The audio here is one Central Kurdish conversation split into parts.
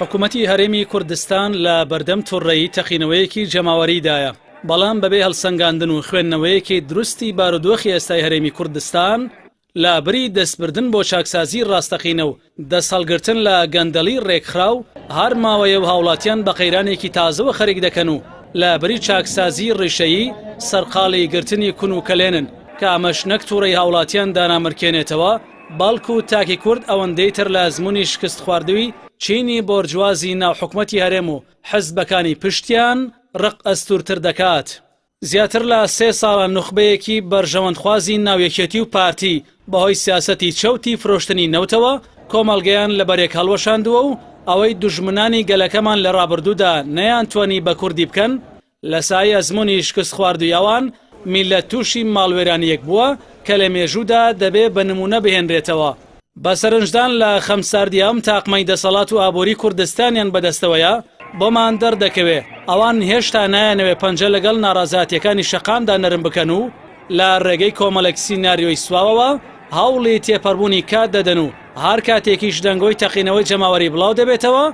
حکوومەتی هەرێمی کوردستان لە بەردەم تووڕەیی تەقینەوەیەکی جەماوەریدایە، بەڵام بەبێ هەڵسەنگاندن و خوێندنەوەیەکی دروستی بارودۆخی ئێستای هەرێمی کوردستان لە بری دەستبردن بۆ چاکسازی ڕاستەقینە و دەسەڵگرتن لە گەندەڵی ڕێکخراو هەر ماوەیە و هاوڵاتیان بە قەیرانێکی تازەوە خەریک دەکەن و لە بری چاکسازی ڕێشەیی سەرقاڵی گرتنی کون و کەلێنن کە ئەمەش نەک تووڕەی هاوڵاتیان دانامرکێنێتەوە، بەڵکو و تاکی کورد ئەوەندەی تر لە ئەزموونی شکست خواردووی چینی بۆرجوازی ناو حکومەتی هەرێم و حزبەکانی پشتیان ڕق ئەستورتر دەکات. زیاتر لە 3 ساڵە نوخبەیەکی بەرژەوەندخوازی ناویەکێتی و پارتی بەهۆی سیاسەتی چەوتی فرۆشتنی نەوتەوە کۆمەڵگەیان لە بەرێک هەڵوەشاندووە و ئەوەی دوژمنانی گەلەکەمان لە ڕابردوودا نەیانتوانی بە کوردی بکەن لە سای ئەزموونی شکست خواردوویەوان میلەت تووشی ماڵوێرانیەک بووە کە لە مێژوودا دەبێ بە نمونە بهێنرێتەوە. بە سەرنجدان لە خەمساردیام تاقمەی دەسەڵات و ئابووری کوردستانیان بەدەستەوەیە بۆمان دەردەکەوێ ئەوان هێشتا نایەنەوێ پەنجە لەگەڵ ناڕازاتیەکانی شەقامدا نەرم بکەن و لە ڕێگەی کۆمەڵێک سیناریۆی سواوەوە هەوڵی تێپەڕبوونی کات دەدەن و هەر کاتێکیش دەنگۆی تەقینەوەی جەماوەری بڵاو دەبێتەوە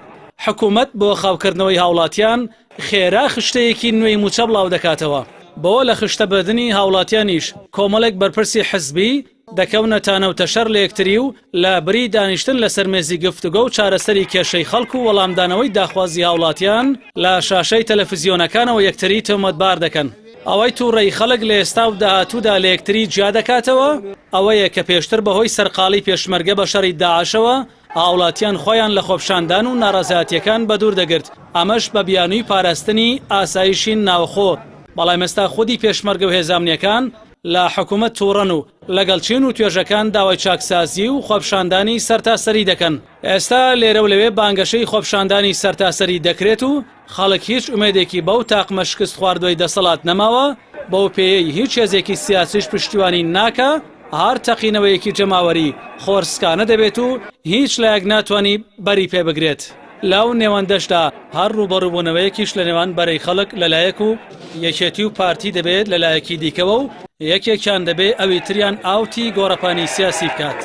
حکوومەت بۆ خاوکردنەوەی هاوڵاتیان خێرا خشتەیەکی نوێی موچە بڵاو دەکاتەوە. بۆ لە خشتەبردننی هاوڵاتیانیش کۆمەڵێک بەرپرسی حزبی دەکەونە تانەوتە شەر لە یەکتری و لە بری دانیشتن لە سەرمێزی گفتوگە و چارەسەری کێشەی خەڵک و وەڵامدانەوەی داخوازی هاوڵاتیان لە شاشەی تەلەڤیزیۆنەکانەوە یەکتری تۆمەتبار دەکەن. ئەوەی تووڕەی خەڵک لە ئێستا و داهاتوودا لە یەکتری جیا دەکاتەوە ئەوەیە کە پێشتر بەهۆی سەرقاڵی پێشمەرگە بە شەڕی داعشەوە هاوڵاتیان خۆیان لە خۆپشاندان و ناڕەزایەتیەکان بەدوور دەگرت، ئەمەش بە بیانووی پاراستنی ئاسایشی ناوخۆ. بەڵام ئێستا خودی پێشمەرگە و هێزانیەکان لە حکوومەت تووڕەن و لەگەڵ چین و توێژەکان داوای چاکسازی و خۆپشاندانی سەرتاسەری دەکەن. ئێستا لێرە و لەوێ بانگەشەی خۆپشاندانی سەرتاسەری دەکرێت و خەڵک هیچ ئومێدێکی بەو تاقمە شکست خواردووی دەسەڵات نەماوە، بەو پێیەی هیچ هێزێکی سیاسیش پشتیوانی ناکە، هەر تەقینەوەیەکی جەماوەری خۆرسکانە دەبێت و هیچ لایەک ناتوانی بەری پێ بگرێت. لاو نێوەندەشدا هەر ڕوبەڕووبوونەوەیەکیش لە نێوان بەرەی خەڵک لەلایەک و یەکێتی و پارتی دەبێت لەلایەکی دیکەوە و یەکێکیان دەبێت ئەوی تریان ئاوتی گۆڕەپانی سیاسی بکات.